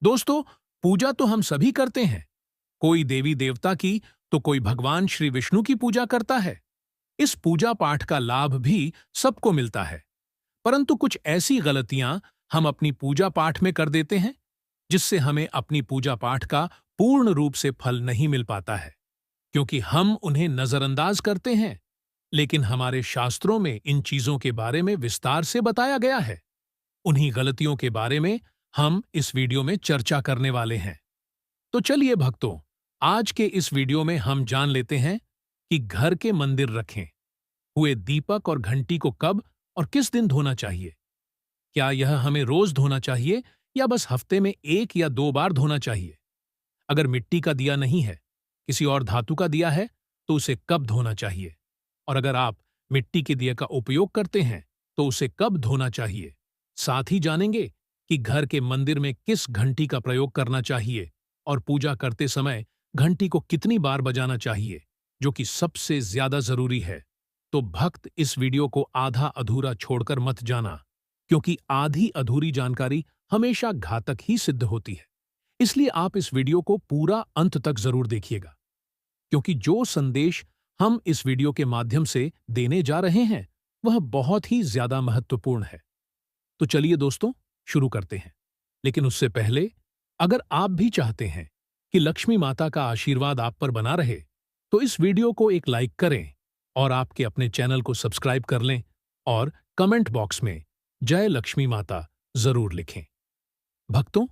दोस्तों, पूजा तो हम सभी करते हैं। कोई देवी देवता की तो कोई भगवान श्री विष्णु की पूजा करता है। इस पूजा पाठ का लाभ भी सबको मिलता है, परंतु कुछ ऐसी गलतियां हम अपनी पूजा पाठ में कर देते हैं जिससे हमें अपनी पूजा पाठ का पूर्ण रूप से फल नहीं मिल पाता है, क्योंकि हम उन्हें नजरअंदाज करते हैं। लेकिन हमारे शास्त्रों में इन चीजों के बारे में विस्तार से बताया गया है। उन्हीं गलतियों के बारे में हम इस वीडियो में चर्चा करने वाले हैं। तो चलिए भक्तों, आज के इस वीडियो में हम जान लेते हैं कि घर के मंदिर रखें हुए दीपक और घंटी को कब और किस दिन धोना चाहिए। क्या यह हमें रोज धोना चाहिए या बस हफ्ते में 1 या 2 बार धोना चाहिए? अगर मिट्टी का दिया नहीं है, किसी और धातु का दिया है, तो उसे कब धोना चाहिए? और अगर आप मिट्टी के दिए का उपयोग करते हैं तो उसे कब धोना चाहिए? साथ ही जानेंगे कि घर के मंदिर में किस घंटी का प्रयोग करना चाहिए और पूजा करते समय घंटी को कितनी बार बजाना चाहिए, जो कि सबसे ज्यादा जरूरी है। तो भक्त, इस वीडियो को आधा अधूरा छोड़कर मत जाना, क्योंकि आधी अधूरी जानकारी हमेशा घातक ही सिद्ध होती है। इसलिए आप इस वीडियो को पूरा अंत तक जरूर देखिएगा, क्योंकि जो संदेश हम इस वीडियो के माध्यम से देने जा रहे हैं वह बहुत ही ज्यादा महत्वपूर्ण है। तो चलिए दोस्तों, शुरू करते हैं। लेकिन उससे पहले, अगर आप भी चाहते हैं कि लक्ष्मी माता का आशीर्वाद आप पर बना रहे, तो इस वीडियो को एक लाइक करें और आपके अपने चैनल को सब्सक्राइब कर लें और कमेंट बॉक्स में जय लक्ष्मी माता जरूर लिखें। भक्तों,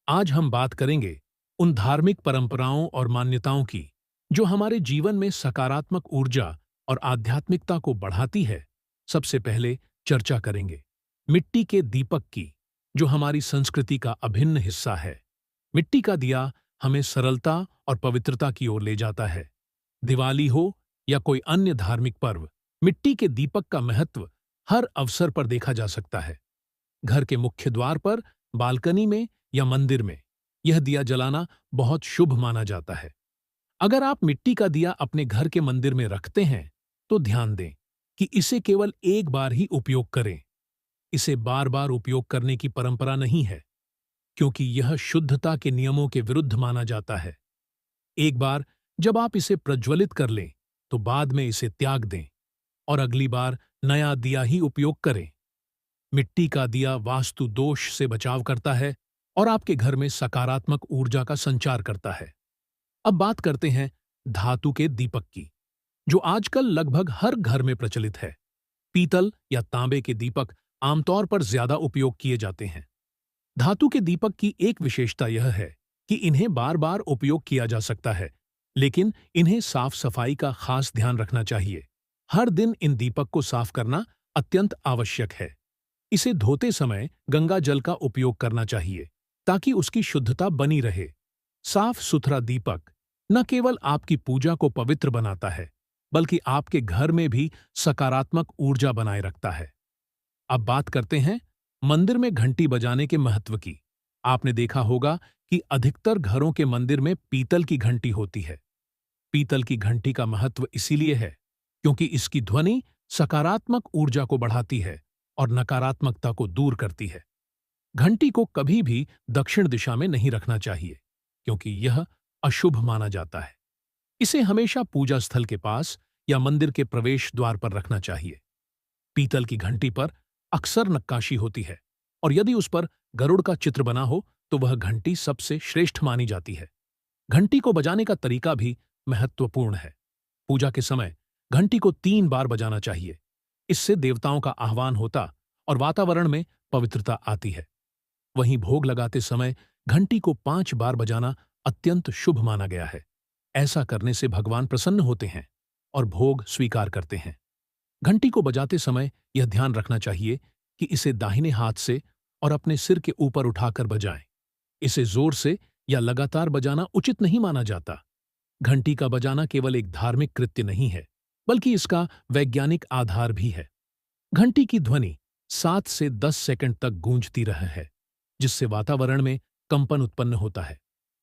आज हम बात करेंगे उन धार्मिक परंपराओं और मान्यताओं की जो हमारे जीवन में सकारात्मक ऊर्जा और आध्यात्मिकता को बढ़ाती है। सबसे पहले चर्चा करेंगे मिट्टी के दीपक की, जो हमारी संस्कृति का अभिन्न हिस्सा है। मिट्टी का दिया हमें सरलता और पवित्रता की ओर ले जाता है। दिवाली हो या कोई अन्य धार्मिक पर्व, मिट्टी के दीपक का महत्व हर अवसर पर देखा जा सकता है। घर के मुख्य द्वार पर, बालकनी में या मंदिर में यह दिया जलाना बहुत शुभ माना जाता है। अगर आप मिट्टी का दिया अपने घर के मंदिर में रखते हैं तो ध्यान दें कि इसे केवल एक बार ही उपयोग करें। इसे बार बार उपयोग करने की परंपरा नहीं है, क्योंकि यह शुद्धता के नियमों के विरुद्ध माना जाता है। एक बार जब आप इसे प्रज्वलित कर लें तो बाद में इसे त्याग दें और अगली बार नया दिया ही उपयोग करें। मिट्टी का दिया वास्तु दोष से बचाव करता है और आपके घर में सकारात्मक ऊर्जा का संचार करता है। अब बात करते हैं धातु के दीपक की, जो आजकल लगभग हर घर में प्रचलित है। पीतल या तांबे के दीपक आमतौर पर ज्यादा उपयोग किए जाते हैं। धातु के दीपक की एक विशेषता यह है कि इन्हें बार बार उपयोग किया जा सकता है, लेकिन इन्हें साफ सफाई का खास ध्यान रखना चाहिए। हर दिन इन दीपक को साफ करना अत्यंत आवश्यक है। इसे धोते समय गंगा जल का उपयोग करना चाहिए ताकि उसकी शुद्धता बनी रहे। साफ सुथरा दीपक न केवल आपकी पूजा को पवित्र बनाता है, बल्कि आपके घर में भी सकारात्मक ऊर्जा बनाए रखता है। अब बात करते हैं मंदिर में घंटी बजाने के महत्व की। आपने देखा होगा कि अधिकतर घरों के मंदिर में पीतल की घंटी होती है। पीतल की घंटी का महत्व इसीलिए है क्योंकि इसकी ध्वनि सकारात्मक ऊर्जा को बढ़ाती है और नकारात्मकता को दूर करती है। घंटी को कभी भी दक्षिण दिशा में नहीं रखना चाहिए, क्योंकि यह अशुभ माना जाता है। इसे हमेशा पूजा स्थल के पास या मंदिर के प्रवेश द्वार पर रखना चाहिए। पीतल की घंटी पर अक्सर नक्काशी होती है, और यदि उस पर गरुड़ का चित्र बना हो तो वह घंटी सबसे श्रेष्ठ मानी जाती है। घंटी को बजाने का तरीका भी महत्वपूर्ण है। पूजा के समय घंटी को 3 बार बजाना चाहिए। इससे देवताओं का आह्वान होता और वातावरण में पवित्रता आती है। वहीं भोग लगाते समय घंटी को 5 बार बजाना अत्यंत शुभ माना गया है। ऐसा करने से भगवान प्रसन्न होते हैं और भोग स्वीकार करते हैं। घंटी को बजाते समय यह ध्यान रखना चाहिए कि इसे दाहिने हाथ से और अपने सिर के ऊपर उठाकर बजाएं। इसे जोर से या लगातार बजाना उचित नहीं माना जाता। घंटी का बजाना केवल एक धार्मिक कृत्य नहीं है, बल्कि इसका वैज्ञानिक आधार भी है। घंटी की ध्वनि 7 से 10 सेकंड तक गूंजती रहे है, जिससे वातावरण में कंपन उत्पन्न होता है।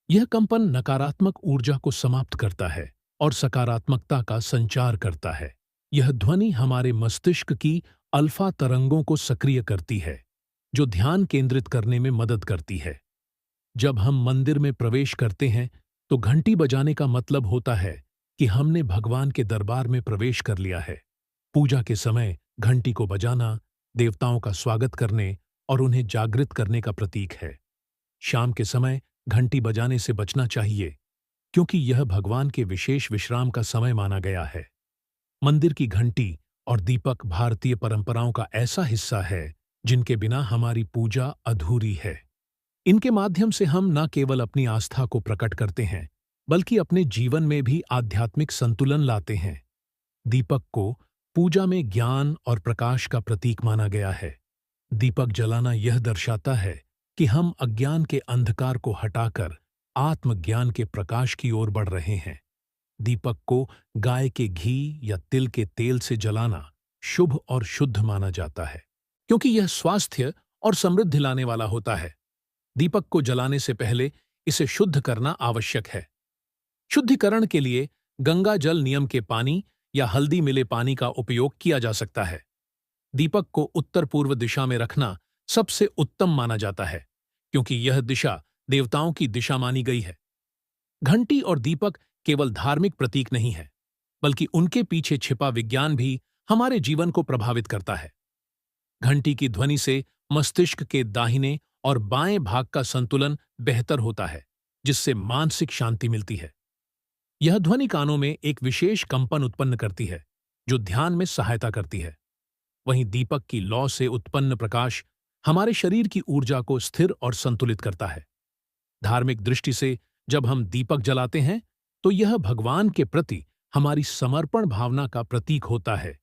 यह कंपन नकारात्मक ऊर्जा को समाप्त करता है और सकारात्मकता का संचार करता है। यह ध्वनि हमारे मस्तिष्क की अल्फा तरंगों को सक्रिय करती है, जो ध्यान केंद्रित करने में मदद करती है। जब हम मंदिर में प्रवेश करते हैं तो घंटी बजाने का मतलब होता है कि हमने भगवान के दरबार में प्रवेश कर लिया है। पूजा के समय घंटी को बजाना देवताओं का स्वागत करने और उन्हें जागृत करने का प्रतीक है। शाम के समय घंटी बजाने से बचना चाहिए, क्योंकि यह भगवान के विशेष विश्राम का समय माना गया है। मंदिर की घंटी और दीपक भारतीय परंपराओं का ऐसा हिस्सा है जिनके बिना हमारी पूजा अधूरी है। इनके माध्यम से हम न केवल अपनी आस्था को प्रकट करते हैं, बल्कि अपने जीवन में भी आध्यात्मिक संतुलन लाते हैं। दीपक को पूजा में ज्ञान और प्रकाश का प्रतीक माना गया है। दीपक जलाना यह दर्शाता है कि हम अज्ञान के अंधकार को हटाकर आत्मज्ञान के प्रकाश की ओर बढ़ रहे हैं। दीपक को गाय के घी या तिल के तेल से जलाना शुभ और शुद्ध माना जाता है, क्योंकि यह स्वास्थ्य और समृद्धि लाने वाला होता है। दीपक को जलाने से पहले इसे शुद्ध करना आवश्यक है। शुद्धिकरण के लिए गंगा जल नियम के पानी या हल्दी मिले पानी का उपयोग किया जा सकता है। दीपक को उत्तर पूर्व दिशा में रखना सबसे उत्तम माना जाता है, क्योंकि यह दिशा देवताओं की दिशा मानी गई है। घंटी और दीपक केवल धार्मिक प्रतीक नहीं है, बल्कि उनके पीछे छिपा विज्ञान भी हमारे जीवन को प्रभावित करता है। घंटी की ध्वनि से मस्तिष्क के दाहिने और बाएं भाग का संतुलन बेहतर होता है, जिससे मानसिक शांति मिलती है। यह ध्वनि कानों में एक विशेष कंपन उत्पन्न करती है, जो ध्यान में सहायता करती है। वहीं दीपक की लौ से उत्पन्न प्रकाश हमारे शरीर की ऊर्जा को स्थिर और संतुलित करता है। धार्मिक दृष्टि से जब हम दीपक जलाते हैं तो यह भगवान के प्रति हमारी समर्पण भावना का प्रतीक होता है।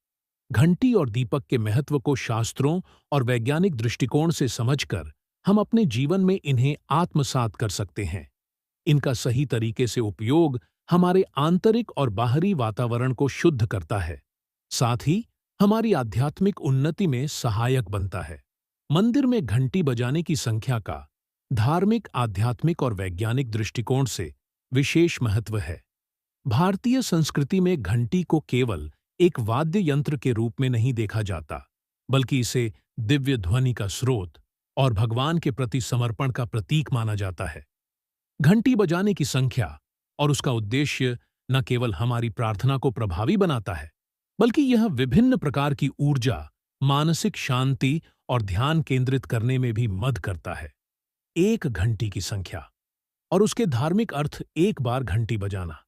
घंटी और दीपक के महत्व को शास्त्रों और वैज्ञानिक दृष्टिकोण से समझकर हम अपने जीवन में इन्हें आत्मसात कर सकते हैं। इनका सही तरीके से उपयोग हमारे आंतरिक और बाहरी वातावरण को शुद्ध करता है, साथ ही हमारी आध्यात्मिक उन्नति में सहायक बनता है। मंदिर में घंटी बजाने की संख्या का धार्मिक, आध्यात्मिक और वैज्ञानिक दृष्टिकोण से विशेष महत्व है। भारतीय संस्कृति में घंटी को केवल एक वाद्य यंत्र के रूप में नहीं देखा जाता, बल्कि इसे दिव्य ध्वनि का स्रोत और भगवान के प्रति समर्पण का प्रतीक माना जाता है। घंटी बजाने की संख्या और उसका उद्देश्य न केवल हमारी प्रार्थना को प्रभावी बनाता है, बल्कि यह विभिन्न प्रकार की ऊर्जा, मानसिक शांति और ध्यान केंद्रित करने में भी मदद करता है। एक घंटी की संख्या और उसके धार्मिक अर्थ। एक बार घंटी बजाना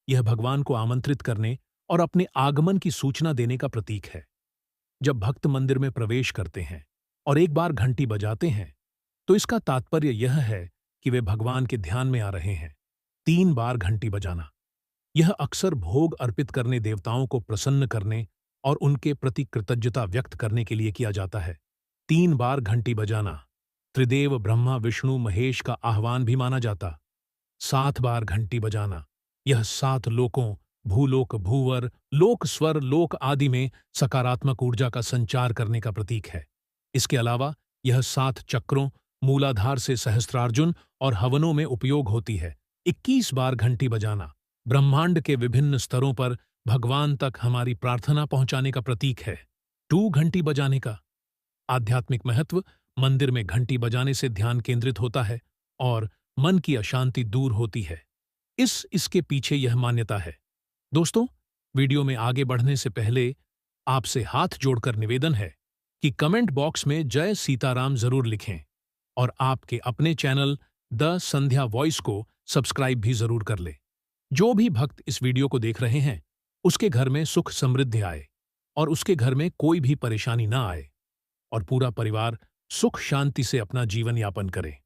यह भगवान को आमंत्रित करने और अपने आगमन की सूचना देने का प्रतीक है। जब भक्त मंदिर में प्रवेश करते हैं और एक बार घंटी बजाते हैं, तो इसका तात्पर्य यह है कि वे भगवान के ध्यान में आ रहे हैं। 3 बार घंटी बजाना यह अक्सर भोग अर्पित करने, देवताओं को प्रसन्न करने और उनके प्रति कृतज्ञता व्यक्त करने के लिए किया जाता है। 3 बार घंटी बजाना त्रिदेव ब्रह्मा, विष्णु, महेश का आह्वान भी माना जाता। 7 बार घंटी बजाना यह 7 लोकों, भूलोक, भूवर, लोक, स्वर लोक आदि में सकारात्मक ऊर्जा का संचार करने का प्रतीक है। इसके अलावा यह 7 चक्रों, मूलाधार से सहस्त्रार्जुन और हवनों में उपयोग होती है। 21 बार घंटी बजाना ब्रह्मांड के विभिन्न स्तरों पर भगवान तक हमारी प्रार्थना पहुंचाने का प्रतीक है। 2 घंटी बजाने का आध्यात्मिक महत्व। मंदिर में घंटी बजाने से ध्यान केंद्रित होता है और मन की अशांति दूर होती है। इसके पीछे यह मान्यता है। दोस्तों, वीडियो में आगे बढ़ने से पहले आपसे हाथ जोड़कर निवेदन है कि कमेंट बॉक्स में जय सीताराम जरूर लिखें और आपके अपने चैनल द संध्या वॉइस को सब्सक्राइब भी जरूर कर ले। जो भी भक्त इस वीडियो को देख रहे हैं, उसके घर में सुख समृद्धि आए और उसके घर में कोई भी परेशानी ना आए और पूरा परिवार सुख शांति से अपना जीवन यापन करे।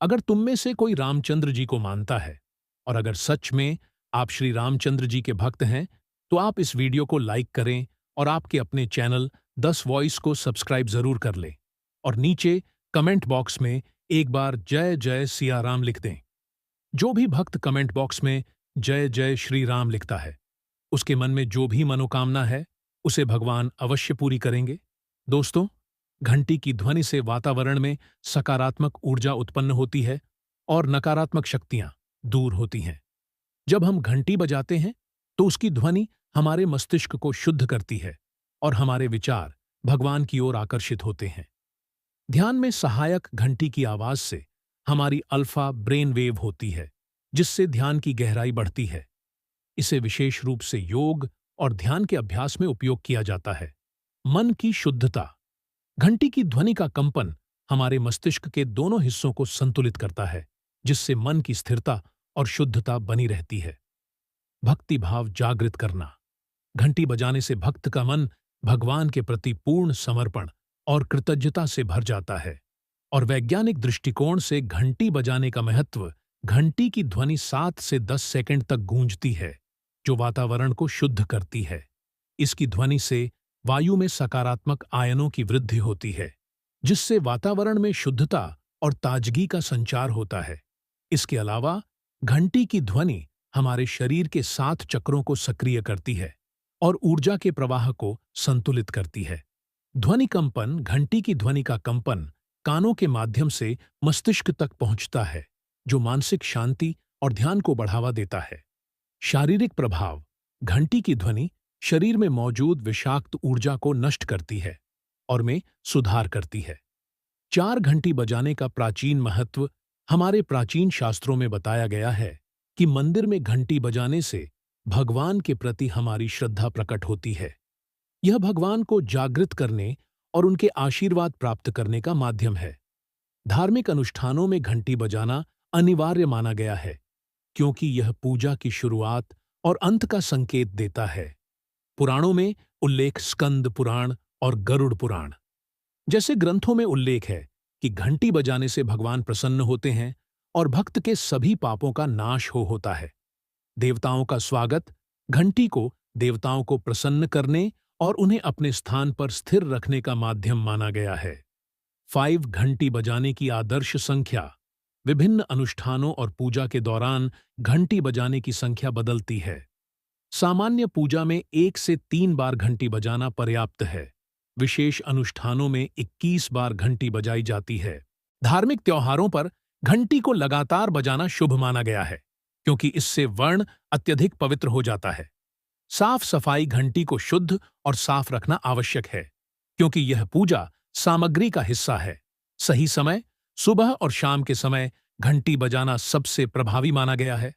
अगर तुम में से कोई रामचंद्र जी को मानता है और अगर सच में आप श्री रामचंद्र जी के भक्त हैं, तो आप इस वीडियो को लाइक करें और आपके अपने चैनल 10 वॉइस को सब्सक्राइब जरूर कर लें और नीचे कमेंट बॉक्स में एक बार जय जय सिया राम लिख दें। जो भी भक्त कमेंट बॉक्स में जय जय श्री राम लिखता है, उसके मन में जो भी मनोकामना है उसे भगवान अवश्य पूरी करेंगे। दोस्तों, घंटी की ध्वनि से वातावरण में सकारात्मक ऊर्जा उत्पन्न होती है और नकारात्मक शक्तियां दूर होती हैं। जब हम घंटी बजाते हैं तो उसकी ध्वनि हमारे मस्तिष्क को शुद्ध करती है और हमारे विचार भगवान की ओर आकर्षित होते हैं। ध्यान में सहायक घंटी की आवाज से हमारी अल्फा ब्रेन वेव होती है, जिससे ध्यान की गहराई बढ़ती है। इसे विशेष रूप से योग और ध्यान के अभ्यास में उपयोग किया जाता है। मन की शुद्धता। घंटी की ध्वनि का कंपन हमारे मस्तिष्क के दोनों हिस्सों को संतुलित करता है, जिससे मन की स्थिरता और शुद्धता बनी रहती है। भक्ति भाव जागृत करना। घंटी बजाने से भक्त का मन भगवान के प्रति पूर्ण समर्पण और कृतज्ञता से भर जाता है। और वैज्ञानिक दृष्टिकोण से घंटी बजाने का महत्व, घंटी की ध्वनि 7 से 10 सेकंड तक गूंजती है, जो वातावरण को शुद्ध करती है। इसकी ध्वनि से वायु में सकारात्मक आयनों की वृद्धि होती है, जिससे वातावरण में शुद्धता और ताजगी का संचार होता है। इसके अलावा घंटी की ध्वनि हमारे शरीर के 7 चक्रों को सक्रिय करती है और ऊर्जा के प्रवाह को संतुलित करती है। ध्वनि कंपन। घंटी की ध्वनि का कंपन कानों के माध्यम से मस्तिष्क तक पहुंचता है, जो मानसिक शांति और ध्यान को बढ़ावा देता है। शारीरिक प्रभाव। घंटी की ध्वनि शरीर में मौजूद विषाक्त ऊर्जा को नष्ट करती है और में सुधार करती है। 4 घंटी बजाने का प्राचीन महत्व। हमारे प्राचीन शास्त्रों में बताया गया है कि मंदिर में घंटी बजाने से भगवान के प्रति हमारी श्रद्धा प्रकट होती है। यह भगवान को जागृत करने और उनके आशीर्वाद प्राप्त करने का माध्यम है। धार्मिक अनुष्ठानों में घंटी बजाना अनिवार्य माना गया है, क्योंकि यह पूजा की शुरुआत और अंत का संकेत देता है। पुराणों में उल्लेख। स्कंद पुराण और गरुड़ पुराण जैसे ग्रंथों में उल्लेख है कि घंटी बजाने से भगवान प्रसन्न होते हैं और भक्त के सभी पापों का नाश होता है। देवताओं का स्वागत। घंटी को देवताओं को प्रसन्न करने और उन्हें अपने स्थान पर स्थिर रखने का माध्यम माना गया है। 5 घंटी बजाने की आदर्श संख्या। विभिन्न अनुष्ठानों और पूजा के दौरान घंटी बजाने की संख्या बदलती है। सामान्य पूजा में 1 से 3 बार घंटी बजाना पर्याप्त है। विशेष अनुष्ठानों में 21 बार घंटी बजाई जाती है। धार्मिक त्योहारों पर घंटी को लगातार बजाना शुभ माना गया है, क्योंकि इससे वर्ण अत्यधिक पवित्र हो जाता है। साफ सफाई। घंटी को शुद्ध और साफ रखना आवश्यक है, क्योंकि यह पूजा सामग्री का हिस्सा है। सही समय। सुबह और शाम के समय घंटी बजाना सबसे प्रभावी माना गया है।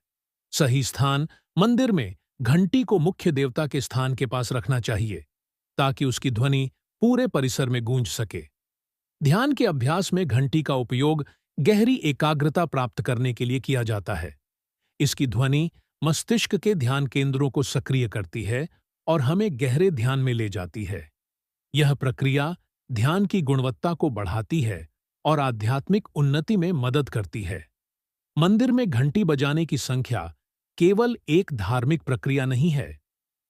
सही स्थान। मंदिर में घंटी को मुख्य देवता के स्थान के पास रखना चाहिए, ताकि उसकी ध्वनि पूरे परिसर में गूंज सके। ध्यान के अभ्यास में घंटी का उपयोग गहरी एकाग्रता प्राप्त करने के लिए किया जाता है। इसकी ध्वनि मस्तिष्क के ध्यान केंद्रों को सक्रिय करती है और हमें गहरे ध्यान में ले जाती है। यह प्रक्रिया ध्यान की गुणवत्ता को बढ़ाती है और आध्यात्मिक उन्नति में मदद करती है। मंदिर में घंटी बजाने की संख्या केवल एक धार्मिक प्रक्रिया नहीं है,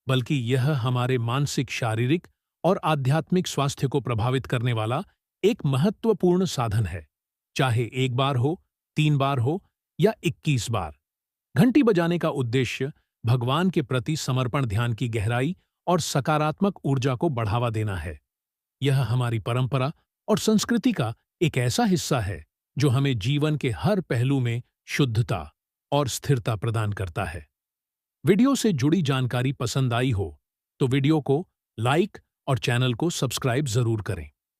बल्कि यह हमारे मानसिक, शारीरिक और आध्यात्मिक स्वास्थ्य को प्रभावित करने वाला एक महत्वपूर्ण साधन है। चाहे 1 बार हो, 3 बार हो या 21 बार। घंटी बजाने का उद्देश्य भगवान के प्रति समर्पण, ध्यान की गहराई और सकारात्मक ऊर्जा को बढ़ावा देना है। यह हमारी परंपरा और संस्कृति का एक ऐसा हिस्सा है जो हमें जीवन के हर पहलू में शुद्धता और स्थिरता प्रदान करता है। वीडियो से जुड़ी जानकारी पसंद आई हो तो वीडियो को लाइक और चैनल को सब्सक्राइब जरूर करें।